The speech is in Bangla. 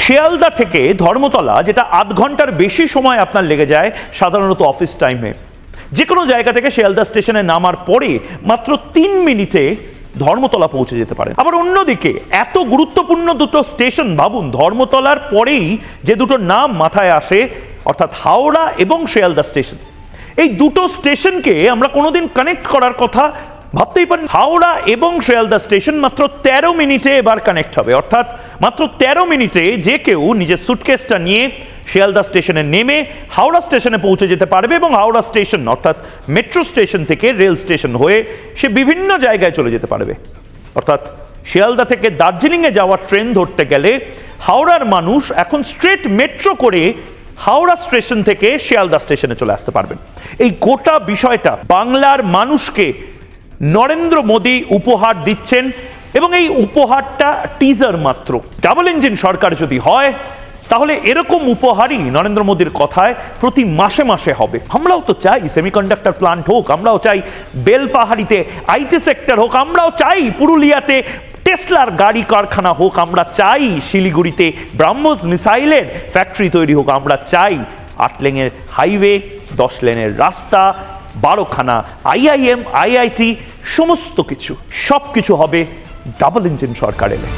শিয়ালদা থেকে ধর্মতলা, যেটা আধ ঘন্টার বেশি সময় আপনার লেগে যায় সাধারণত অফিস টাইমে, যে কোনো জায়গা থেকে শিয়ালদা স্টেশনে নামার পরে মাত্র 3 মিনিটে ধর্মতলা পৌঁছে যেতে পারে। আবার অন্যদিকে এত গুরুত্বপূর্ণ দুটো স্টেশন ভাবুন, ধর্মতলার পরেই যে দুটো নাম মাথায় আসে, অর্থাৎ হাওড়া এবং শিয়ালদা স্টেশন, এই দুটো স্টেশনকে আমরা কোনোদিন কানেক্ট করার কথা ভাবতেই পারেন। হাওড়া এবং শিয়ালদা স্টেশন মাত্র 13 মিনিটে এবার কানেক্ট হবে, অর্থাৎ মাত্র 13 মিনিটে যে কেউ নিজের সুটকেসটা নিয়ে শিয়ালদা স্টেশনে নেমে হাওড়া স্টেশনে পৌঁছে যেতে পারবে এবং হাওড়া স্টেশন অর্থাৎ মেট্রো স্টেশন থেকে রেল স্টেশন হয়ে সে বিভিন্ন জায়গায় চলে যেতে পারবে। অর্থাৎ শিয়ালদা থেকে দার্জিলিংয়ে যাওয়ার ট্রেন ধরতে গেলে হাওড়ার মানুষ এখন স্ট্রেট মেট্রো করে হাওড়া স্টেশন থেকে শিয়ালদা স্টেশনে চলে আসতে পারবেন। এই গোটা বিষয়টা বাংলার মানুষকে নরেন্দ্র মোদী উপহার দিচ্ছেন এবং এই উপহারটা টিজার মাত্র। ডাবল ইঞ্জিন সরকার যদি হয় তাহলে এরকম উপহারই নরেন্দ্র মোদীর কথায় প্রতি মাসে মাসে হবে। আমরাও তো চাই সেমিকন্ডাক্টর প্লান্ট হোক, আমরাও চাই বেলপাহাড়িতে আইটি সেক্টর হোক, আমরাও চাই পুরুলিয়াতে টেসলার গাড়ি কারখানা হোক, আমরা চাই শিলিগুড়িতে ব্রাহ্মস মিসাইলের ফ্যাক্টরি তৈরি হোক, আমরা চাই 8 লেনের হাইওয়ে, 10 লেনের রাস্তা, 12খানা IIM, IIT, সমস্ত কিছু, সব কিছু হবে ডাবল ইঞ্জিন সরকার এলে।